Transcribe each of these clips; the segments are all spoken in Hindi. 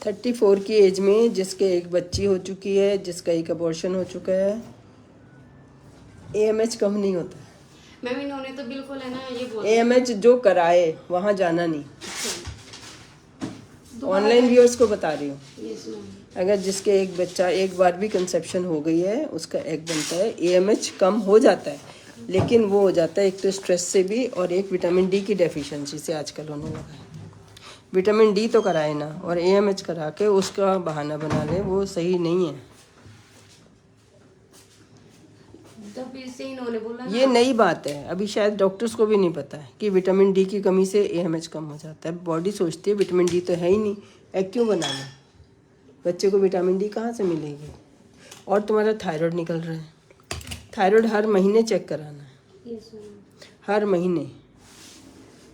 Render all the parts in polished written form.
34 की एज में जिसके एक बच्ची हो चुकी है, जिसका एक अबॉर्शन हो चुका है, AMH कम नहीं होता। मैम इन्होंने तो बिल्कुल है ना ये बोला AMH जो कराए वहाँ जाना नहीं। ऑनलाइन व्यूअर्स को बता रही हूँ, यस मैम। अगर जिसके एक बच्चा एक बार भी कंसेप्शन हो गई है, उसका एग बनता है, AMH कम हो जाता है, लेकिन वो हो जाता है एक तो स्ट्रेस से भी और एक विटामिन डी की डेफिशिएंसी से आजकल होने लगा है। विटामिन डी तो कराए ना और AMH करा के उसका बहाना बना ले, वो सही नहीं है। तब इससे इन्होंने बोला ये नई बात है, अभी शायद डॉक्टर्स को भी नहीं पता है कि विटामिन डी की कमी से AMH कम हो जाता है। बॉडी सोचती है विटामिन डी तो है ही नहीं, एग क्यों बना लें, बच्चे को विटामिन डी कहाँ से मिलेगी। और तुम्हारा थायराइड निकल रहा है, थायराइड हर महीने चेक कराना है, यस मैम। हर महीने।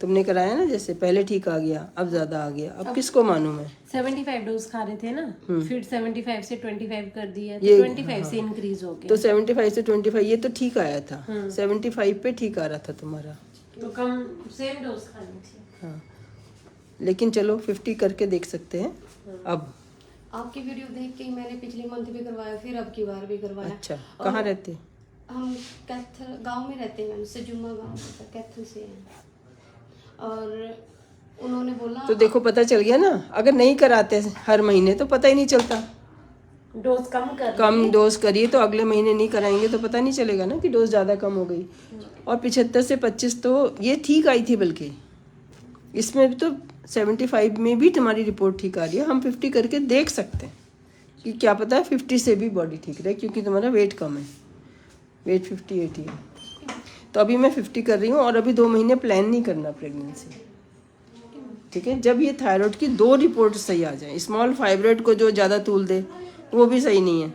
तुमने कराया ना, जैसे पहले ठीक आ गया अब ज़्यादा आ गया, अब किसको मालूम है। 75 डोज खा रहे थे ना, फिर 75 से 25 कर दिया, तो ये 25 से इंक्रीज हो गया। तो 75 से 25 ये तो ठीक आया था, 75 पे ठीक आ रहा था तुम्हारा, तो कम सेम डोज खानी थी। हाँ। लेकिन चलो 50 करके देख सकते हैं। अब आपकी वीडियो देख के ही मैंने पिछले मंथ भी करवाया, फिर अब की बार भी करवाया। अच्छा, कहाँ रहते? हम कैथल गांव में रहते हैं मैम, सजुमा गांव कैथल से हैं। और उन्होंने बोला तो देखो पता चल गया ना, अगर नहीं कराते हर महीने तो पता ही नहीं चलता। डोज कम डोज करिए तो अगले महीने नहीं कराएंगे तो पता नहीं चलेगा ना कि डोज ज़्यादा कम हो गई। और 75 से 25 तो ये ठीक आई थी, बल्कि इसमें भी तो 75 में भी तुम्हारी रिपोर्ट ठीक आ रही है। हम 50 करके देख सकते हैं कि क्या पता है 50 से भी बॉडी ठीक रहे, क्योंकि तुम्हारा वेट कम है, वेट 58 है। तो अभी मैं 50 कर रही हूँ और अभी 2 महीने प्लान नहीं करना प्रेगनेंसी, ठीक है। जब ये थायराइड की 2 रिपोर्ट सही आ जाए, स्मॉल फाइब्रॉइड को जो ज़्यादा तूल दे वो भी सही नहीं है।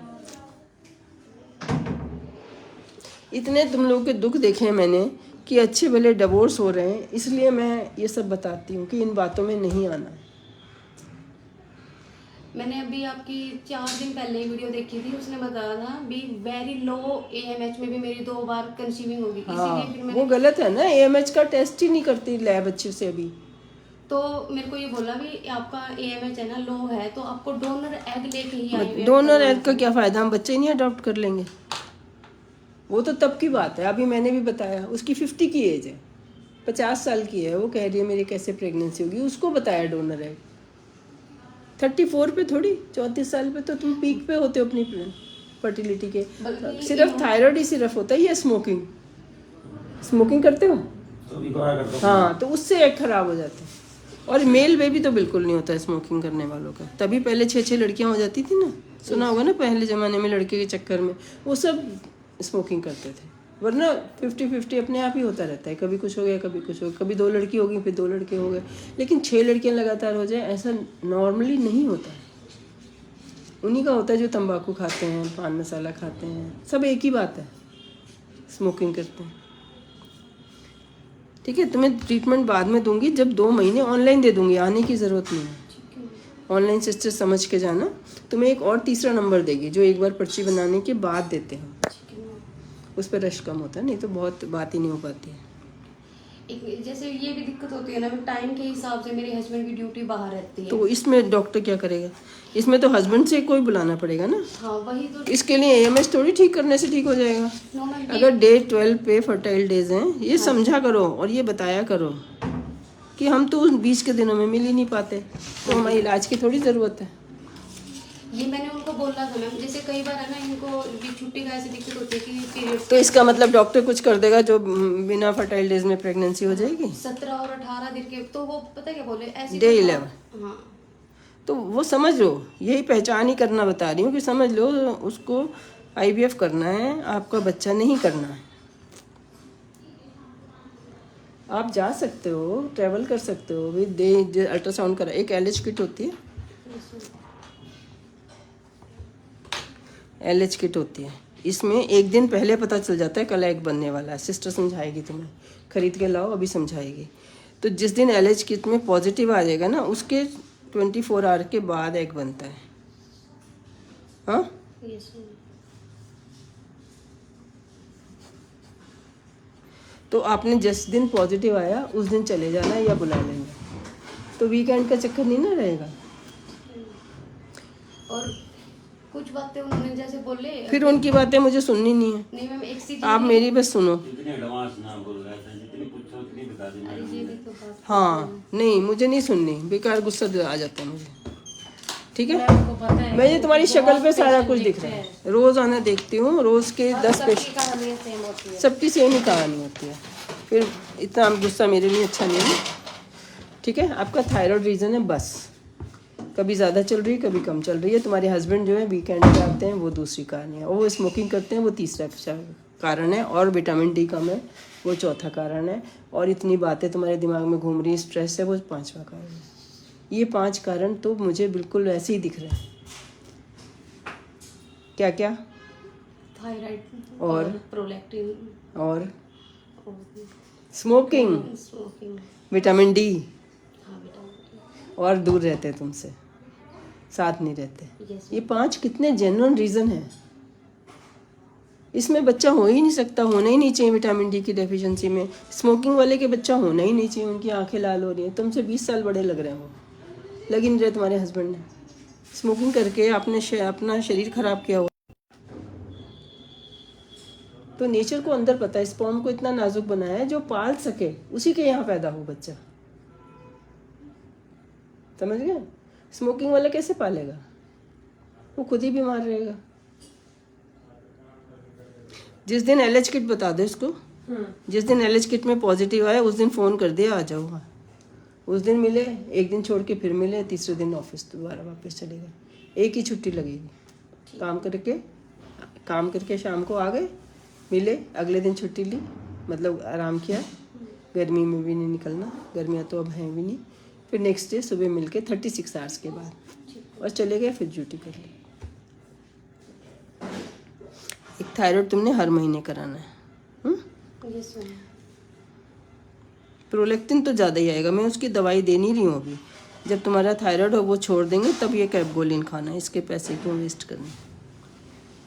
इतने तुम लोगों के दुख देखे हैं मैंने कि अच्छे भले डिवोर्स हो रहे हैं, इसलिए मैं ये सब बताती हूँ कि इन बातों में नहीं आना। मैंने अभी आपकी 4 दिन पहले ही वीडियो देखी थी, उसने बताया था भी वेरी लो AMH में भी मेरी 2 बार कंसीविंग होगी, इसीलिए फिर वो मैंने गलत है ना, AMH का टेस्ट ही नहीं करती लैब अच्छे से अभी। तो मेरे को ये बोला भी आपका AMH है ना लो है, तो आपको डोनर एग लेके ही IVF डोनर एग का क्या फ़ायदा, हम बच्चे नहीं अडॉप्ट कर लेंगे। वो तो तब की बात है, अभी मैंने भी बताया उसकी 50 की एज है, 50 साल की है, वो कह रही है मेरी कैसे प्रेगनेंसी होगी, उसको बताया डोनर एग। 34 पे थोड़ी, 34 साल पे तो तुम पीक पे होते हो अपनी फर्टिलिटी के। सिर्फ थायराइड ही सिर्फ होता है, या स्मोकिंग, स्मोकिंग करते हो? हाँ, तो उससे एग खराब हो जाते हैं। और मेल बेबी तो बिल्कुल नहीं होता है स्मोकिंग करने वालों का, तभी पहले 6-6 लड़कियां हो जाती थी ना, सुना होगा ना पहले ज़माने में लड़के के चक्कर में वो सब स्मोकिंग करते थे। वरना 50-50 अपने आप ही होता रहता है, कभी कुछ हो गया कभी कुछ हो गया, कभी 2 लड़की हो गई फिर 2 लड़के हो गए, लेकिन 6 लड़कियां लगातार हो जाए ऐसा नॉर्मली नहीं होता है। उन्हीं का होता है जो तंबाकू खाते हैं, पान मसाला खाते हैं, सब एक ही बात है, स्मोकिंग करते हैं। ठीक है, तुम्हें ट्रीटमेंट बाद में दूंगी, जब 2 महीने ऑनलाइन दे दूंगी, आने की ज़रूरत नहीं है। ऑनलाइन सिस्टर समझ के जाना, तुम्हें एक और तीसरा नंबर देगी जो एक बार पर्ची बनाने के बाद देते हैं, उस पर रश कम होता है, नहीं तो बहुत बात ही नहीं हो पाती है। जैसे ये भी दिक्कत होती है ना, टाइम के हिसाब से मेरे हस्बैंड की ड्यूटी बाहर रहती है, तो इसमें डॉक्टर क्या करेगा, इसमें तो हस्बैंड से कोई बुलाना पड़ेगा ना। हाँ वही तो। इसके लिए AMH थोड़ी ठीक करने से ठीक हो जाएगा। नो मैम, अगर डे 12 पे फर्टाइल डेज हैं, ये समझा करो और ये बताया करो कि हम तो उस 20 के दिनों में मिल ही नहीं पाते, तो हमें इलाज की थोड़ी ज़रूरत है। ये मैंने उनको बोला था मैम, जैसे कई बार है ना इनको छुट्टी का ऐसी दिक्कत होती है कि पीरियड्स। तो इसका मतलब डॉक्टर कुछ कर देगा जो बिना फर्टाइल डेज में प्रेगनेंसी हो जाएगी। 17 और 18 दिन के, तो वो पता क्या बोले ऐसे डे 11। हाँ तो वो समझ लो, यही पहचान ही करना बता रही हूँ कि समझ लो उसको IVF करना है, आपका बच्चा नहीं करना है। आप जा सकते हो, ट्रैवल कर सकते हो, भी दे अल्ट्रासाउंड करा, एक LH किट होती है, LH किट होती है, इसमें एक दिन पहले पता चल जाता है कल एग बनने वाला है, सिस्टर समझाएगी तुम्हें, खरीद के लाओ अभी समझाएगी। तो जिस दिन LH किट में पॉजिटिव आ जाएगा ना, उसके 24 आवर के बाद एग बनता है। हाँ, तो आपने जिस दिन पॉजिटिव आया उस दिन चले जाना या बुला लेंगे, तो वीकेंड का चक्कर नहीं ना रहेगा। और कुछ बातें उन्होंने जैसे बोले, फिर उनकी बातें मुझे सुननी नहीं है, नहीं मैम एक चीज, आप मेरी बस सुनो। इतने एडवांस ना बोल रहे थे, जितनी पूछो उतनी बता देना। ये भी तो बात हाँ नहीं, मुझे नहीं सुननी, बेकार गुस्सा आ जाता है मुझे, ठीक है। आपको पता है मैं ये तुम्हारी शक्ल पे सारा कुछ दिख रहा है, रोज आना देखती हूँ, रोज के 10 सबकी पेशेंट, कहानियां सेम होती है। सबकी सेम ही कहानी होती है। फिर इतना गुस्सा मेरे लिए अच्छा नहीं है, ठीक है। आपका थायराइड रीज़न है बस, कभी ज़्यादा चल रही है कभी कम चल रही है। तुम्हारे हस्बैंड जो है वीकेंड पे आते हैं, वो दूसरी कहानी है, और वो स्मोकिंग करते हैं, वो तीसरा कारण है, और विटामिन डी कम है, वो चौथा कारण है, और इतनी बातें तुम्हारे दिमाग में घूम रही है, स्ट्रेस है, वो पांचवा कारण है। ये 5 कारण तो मुझे बिल्कुल ऐसे ही दिख रहे हैं। क्या क्या? थायराइड और प्रोलैक्टिन और और स्मोकिंग, स्मोकिंग। विटामिन डी, हाँ बेटा, और दूर रहते हैं तुमसे, साथ नहीं रहते। यस ये 5 कितने जेन्युइन रीज़न हैं। इसमें बच्चा हो ही नहीं सकता, होना ही नहीं चाहिए। विटामिन डी की डेफिशिएंसी में स्मोकिंग वाले के बच्चा होना ही नहीं चाहिए। उनकी आंखें लाल हो रही हैं, तुमसे 20 साल बड़े लग रहे हैं, वो लग ही नहीं रहे तुम्हारे हस्बैंड ने। स्मोकिंग करके आपने अपना शरीर खराब किया हुआ। तो नेचर को अंदर पता है, स्पर्म को इतना नाजुक बनाया है, जो पाल सके उसी के यहाँ पैदा हो बच्चा, समझ गए। स्मोकिंग वाला कैसे पालेगा, वो खुद ही बीमार रहेगा। जिस दिन एलएच किट बता दो इसको, जिस दिन एलएच किट में पॉजिटिव आया उस दिन फ़ोन कर दिया, आ जाओ। हाँ, उस दिन मिले, एक दिन छोड़ के फिर मिले, तीसरे दिन ऑफिस दोबारा वापस चले गए। एक ही छुट्टी लगेगी, काम करके शाम को आ गए, मिले, अगले दिन छुट्टी ली, मतलब आराम किया। गर्मी में भी नहीं निकलना, गर्मियाँ तो अब हैं भी नहीं। फिर नेक्स्ट डे सुबह मिल के 36 आवर्स के बाद, और चले गए, फिर ड्यूटी कर ली। एक थायराइड तुमने हर महीने कराना है। Yes ma'am. प्रोलैक्टिन तो ज़्यादा ही आएगा, मैं उसकी दवाई दे नहीं रही हूँ अभी। जब तुम्हारा थायराइड हो वो छोड़ देंगे तब ये कैपगोलिन खाना है, इसके पैसे क्यों वेस्ट करने।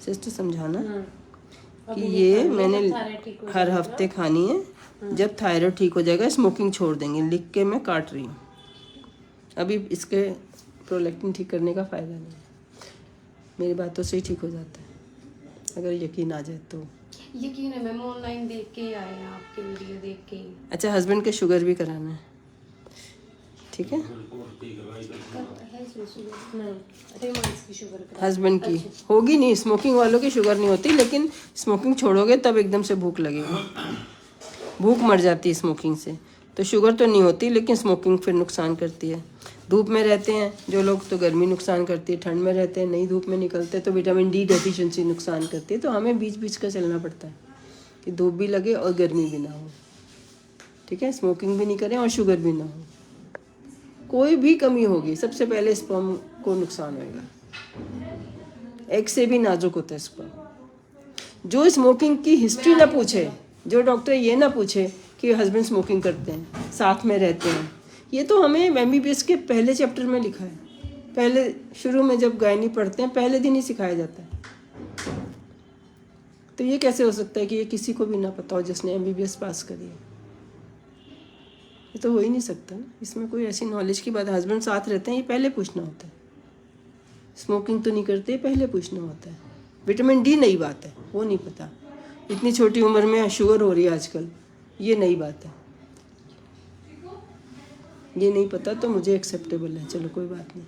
सिस्टर समझाना कि ये मैंने हर हफ्ते खानी है, जब थायराइड ठीक हो जाएगा स्मोकिंग छोड़ देंगे, लिख के मैं काट रही हूँ। अभी इसके प्रोलैक्टिन ठीक करने का फ़ायदा नहीं है, मेरी बातों से ही ठीक हो जाता है, अगर यकीन आ जाए तो। यकीन है मैम, ऑनलाइन देख के ही आए हैं, आपके वीडियो देख के ही। अच्छा, हस्बैंड के शुगर भी कराना है, ठीक है। हस्बैंड की होगी नहीं, स्मोकिंग वालों की शुगर नहीं होती, लेकिन स्मोकिंग छोड़ोगे तब एकदम से भूख लगेगी, भूख मर जाती है स्मोकिंग से। तो शुगर तो नहीं होती, लेकिन स्मोकिंग फिर नुकसान करती है। धूप में रहते हैं जो लोग तो गर्मी नुकसान करती है, ठंड में रहते हैं नहीं धूप में निकलते तो विटामिन डी डेफिशिएंसी नुकसान करती है। तो हमें बीच बीच का चलना पड़ता है कि धूप भी लगे और गर्मी भी ना हो, ठीक है। स्मोकिंग भी नहीं करें और शुगर भी ना हो। कोई भी कमी होगी सबसे पहले स्पर्म को नुकसान होगा। एग से भी नाजुक होता है स्पर्म। जो स्मोकिंग की हिस्ट्री ना पूछे, जो डॉक्टर ये ना पूछे कि हस्बैंड स्मोकिंग करते हैं, साथ में रहते हैं, ये तो हमें एमबीबीएस के पहले चैप्टर में लिखा है। पहले शुरू में जब गायनी पढ़ते हैं पहले दिन ही सिखाया जाता है। तो ये कैसे हो सकता है कि ये किसी को भी ना पता हो जिसने एमबीबीएस पास करी है। ये तो हो ही नहीं सकता ना, इसमें कोई ऐसी नॉलेज की बात। हस्बैंड साथ रहते हैं ये पहले पूछना होता है। स्मोकिंग तो नहीं करते, पहले पूछना होता है। विटामिन डी नई बात है, वो नहीं पता। इतनी छोटी उम्र में शुगर हो रही है आजकल, ये नई बात है, ये नहीं पता तो मुझे एक्सेप्टेबल है, चलो कोई बात नहीं।